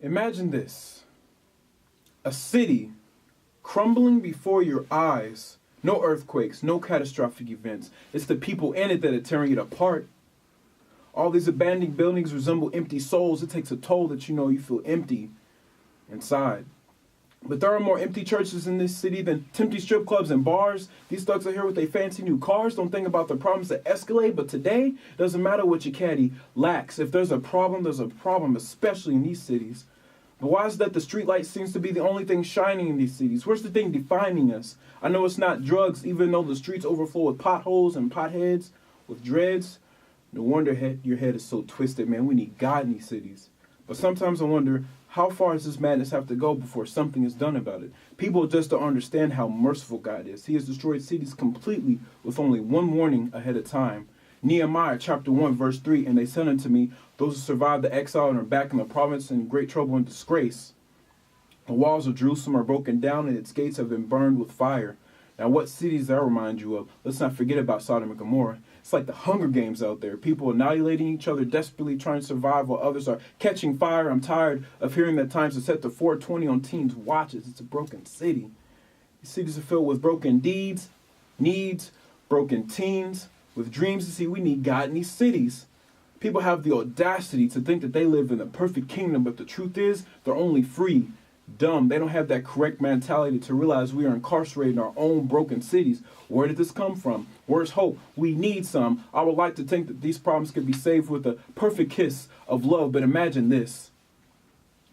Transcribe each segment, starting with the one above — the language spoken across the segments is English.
Imagine this: a city crumbling before your eyes. No earthquakes, no catastrophic events. It's the people in it that are tearing it apart. All these abandoned buildings resemble empty souls. It takes a toll that you feel empty inside. But there are more empty churches in this city than empty strip clubs and bars. These thugs are here with their fancy new cars. Don't think about the problems that escalate. But today, doesn't matter what your caddy lacks. If there's a problem, especially in these cities. But why is it that the streetlight seems to be the only thing shining in these cities? Where's the thing defining us? I know it's not drugs, even though the streets overflow with potholes and potheads with dreads. No wonder your head is so twisted, man. We need God in these cities. But sometimes I wonder, how far does this madness have to go before something is done about it? People just don't understand how merciful God is. He has destroyed cities completely with only one warning ahead of time. Nehemiah chapter 1 verse 3, and they said unto me, those who survived the exile and are back in the province in great trouble and disgrace. The walls of Jerusalem are broken down and its gates have been burned with fire. Now what cities that remind you of? Let's not forget about Sodom and Gomorrah. It's like the Hunger Games out there. People annihilating each other, desperately trying to survive while others are catching fire. I'm tired of hearing that times are set to 420 on teens' watches. It's a broken city. These cities are filled with broken deeds, needs, broken teens, with dreams. To see, we need God in these cities. People have the audacity to think that they live in a perfect kingdom, but the truth is they're only free, dumb. They don't have that correct mentality to realize we are incarcerated in our own broken cities. Where did this come from? Where's hope? We need some. I would like to think that these problems could be saved with a perfect kiss of love, but imagine this.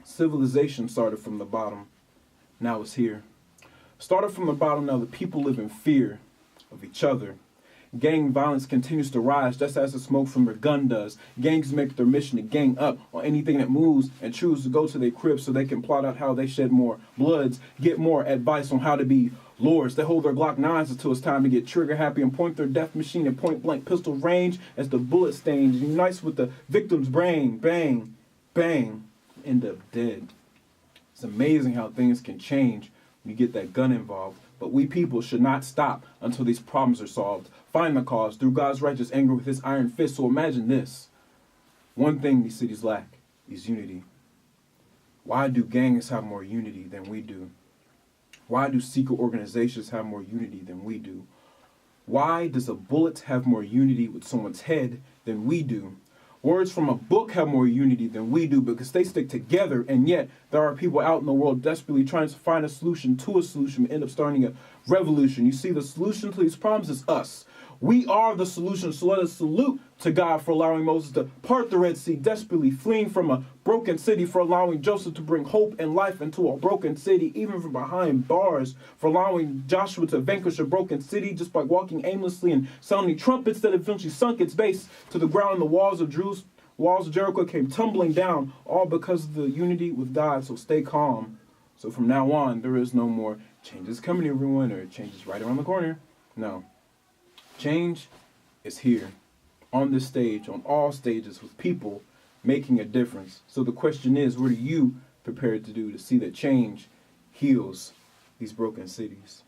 Civilization started from the bottom. Now it's here. Started from the bottom, now the people live in fear of each other. Gang violence continues to rise just as the smoke from their gun does. Gangs make their mission to gang up on anything that moves and choose to go to their cribs so they can plot out how they shed more bloods, get more advice on how to be lords. They hold their Glock 9s until it's time to get trigger happy and point their death machine at point blank pistol range as the bullet stains unites with the victim's brain. Bang, bang, end up dead. It's amazing how things can change when you get that gun involved. But we people should not stop until these problems are solved. Find the cause through God's righteous anger with his iron fist. So imagine this. One thing these cities lack is unity. Why do gangs have more unity than we do? Why do secret organizations have more unity than we do? Why does a bullet have more unity with someone's head than we do? Words from a book have more unity than we do because they stick together, and yet there are people out in the world desperately trying to find a solution to a solution and end up starting a revolution. You see, the solution to these problems is us. We are the solution, so let us salute to God for allowing Moses to part the Red Sea, desperately fleeing from a broken city, for allowing Joseph to bring hope and life into a broken city, even from behind bars, for allowing Joshua to vanquish a broken city just by walking aimlessly and sounding trumpets that eventually sunk its base to the ground. The walls of Jericho came tumbling down, all because of the unity with God, so stay calm. So from now on, there is no more change is coming, everyone, or change is right around the corner. No. Change is here, on this stage, on all stages, with people making a difference. So the question is, what are you prepared to do to see that change heals these broken cities?